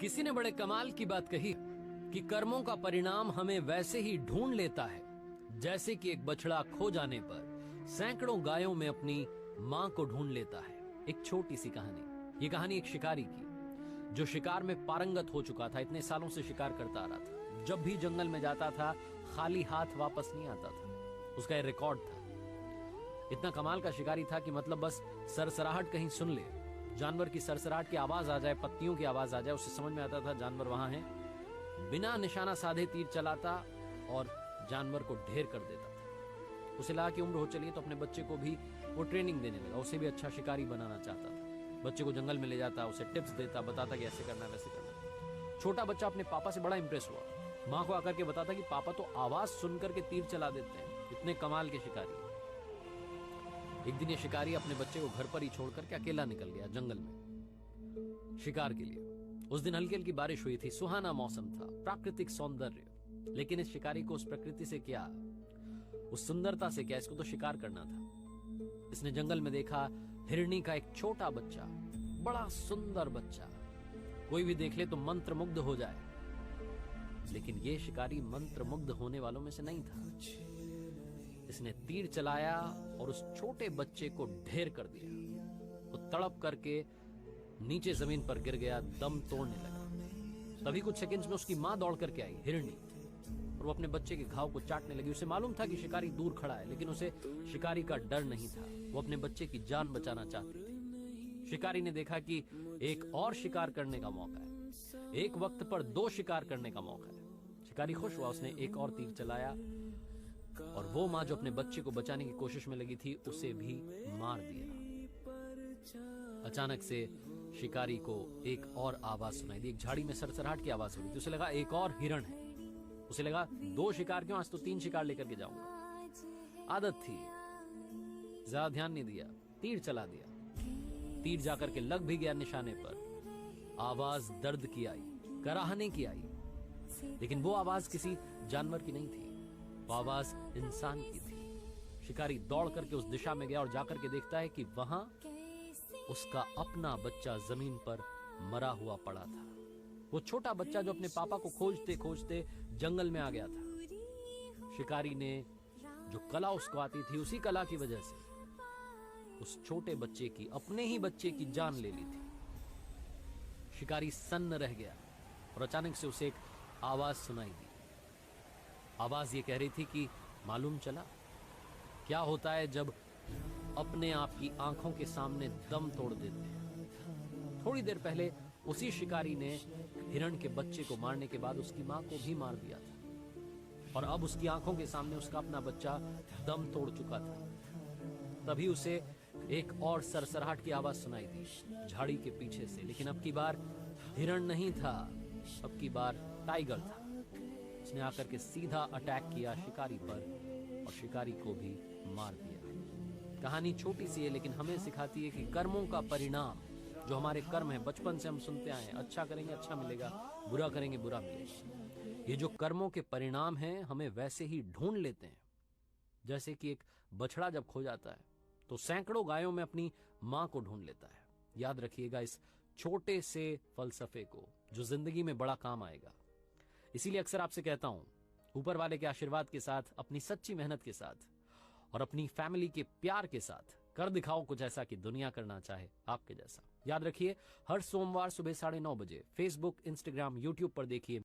किसी ने बड़े कमाल की बात कही कि कर्मों का परिणाम हमें वैसे ही ढूंढ लेता है जैसे कि एक बछड़ा खो जाने पर सैकड़ों गायों में अपनी मां को ढूंढ लेता है। एक छोटी सी कहानी। ये कहानी एक शिकारी की जो शिकार में पारंगत हो चुका था। इतने सालों से शिकार करता आ रहा था। जब भी जंगल में जाता था खाली हाथ वापस नहीं आता था। उसका यह रिकॉर्ड था। इतना कमाल का शिकारी था कि मतलब बस सरसराहट कहीं सुन ले, जानवर की सरसराहट की आवाज आ जाए, पत्तियों की आवाज आ जाए, उसे समझ में आता था जानवर वहां है। बिना निशाना साधे तीर चलाता और जानवर को ढेर कर देता था। उसे लगा कि उम्र हो चली तो अपने बच्चे को भी वो ट्रेनिंग देने लगा। उसे भी अच्छा शिकारी बनाना चाहता था। बच्चे को जंगल में ले जाता, उसे टिप्स देता, बताता कि ऐसे करना वैसे करना। छोटा बच्चा अपने पापा से बड़ा इंप्रेस हुआ। मां को आकर के बताता कि पापा तो आवाज सुनकर के तीर चला देते हैं, इतने कमाल के शिकारी। एक दिन ये शिकारी अपने बच्चे को घर पर ही छोड़कर के अकेला निकल गया जंगल में शिकार के लिए। उस दिन हल्की हल्की बारिश हुई थी, सुहाना मौसम था, प्राकृतिक सौंदर्य। लेकिन इस शिकारी को उस प्रकृति से क्या, उस सुंदरता से क्या, इसको तो शिकार करना था। इसने जंगल में देखा हिरनी का एक छोटा बच्चा, बड़ा सुंदर बच्चा। कोई भी देख ले तो मंत्रमुग्ध हो जाए। लेकिन ये शिकारी मंत्रमुग्ध होने वालों में से नहीं था। इसने तीर चलाया और उस छोटे बच्चे को ढेर कर दिया। वो तड़प करके नीचे जमीन पर गिर गया, दम तोड़ने लगा। तभी कुछ सेकंड्स में उसकी मां दौड़ करके आई, हिरनी, और वो अपने बच्चे के घाव को चाटने लगी। उसे मालूम था कि शिकारी दूर खड़ा है, लेकिन उसे शिकारी का डर नहीं था। वो अपने बच्चे की जान बचाना चाहती थी। शिकारी ने देखा कि एक और शिकार करने का मौका है। एक वक्त पर दो शिकार करने का मौका है। शिकारी खुश हुआ। उसने एक और तीर चलाया और वो मां जो अपने बच्चे को बचाने की कोशिश में लगी थी उसे भी मार दिया। अचानक से शिकारी को एक और आवाज सुनाई दी। एक झाड़ी में सरसराहट की आवाज हो रही थी। उसे लगा एक और हिरण है। उसे लगा दो शिकार क्यों, आज तो 3 शिकार लेकर के जाऊंगा। आदत थी, ज्यादा ध्यान नहीं दिया, तीर चला दिया। तीर जाकर के लग भी गया निशाने पर। आवाज दर्द की आई, कराहने की आई, लेकिन वो आवाज किसी जानवर की नहीं थी, वो आवाज इंसान की थी। शिकारी दौड़ करके उस दिशा में गया और जाकर के देखता है कि वहां उसका अपना बच्चा जमीन पर मरा हुआ पड़ा था। वो छोटा बच्चा जो अपने पापा को खोजते खोजते जंगल में आ गया था। शिकारी ने जो कला उसको आती थी, उसी कला की वजह से उस छोटे बच्चे की, अपने ही बच्चे की जान ले ली थी। शिकारी सन्न रह गया और अचानक से उसे एक आवाज सुनाई दी। आवाज ये कह रही थी कि मालूम चला क्या होता है जब अपने आप की आंखों के सामने दम तोड़ देते हैं। थोड़ी देर पहले उसी शिकारी ने हिरण के बच्चे को मारने के बाद उसकी मां को भी मार दिया था, और अब उसकी आंखों के सामने उसका अपना बच्चा दम तोड़ चुका था। तभी उसे एक और सरसराहट की आवाज सुनाई दी झाड़ी के पीछे से। लेकिन अब की बार हिरण नहीं था, अब की बार टाइगर था। उसने आकर के सीधा अटैक किया शिकारी पर और शिकारी को भी मार दिया। कहानी छोटी सी है, लेकिन हमें सिखाती है कि कर्मों का परिणाम, जो हमारे कर्म है, बचपन से हम सुनते आए हैं, अच्छा करेंगे अच्छा मिलेगा, बुरा करेंगे बुरा मिलेगा। ये जो कर्मों के परिणाम हैं हमें वैसे ही ढूंढ लेते हैं। जैसे कि एक बछड़ा जब खो जाता है तो सैकड़ों गायों में अपनी मां को ढूंढ लेता है। याद रखिएगा इस छोटे से फलसफे को, जो जिंदगी में बड़ा काम आएगा। इसीलिए अक्सर आपसे कहता हूं, ऊपर वाले के आशीर्वाद के साथ, अपनी सच्ची मेहनत के साथ और अपनी फैमिली के प्यार के साथ कर दिखाओ कुछ ऐसा कि दुनिया करना चाहे आपके जैसा। याद रखिए, हर सोमवार सुबह 9:30 बजे फेसबुक, इंस्टाग्राम, यूट्यूब पर देखिए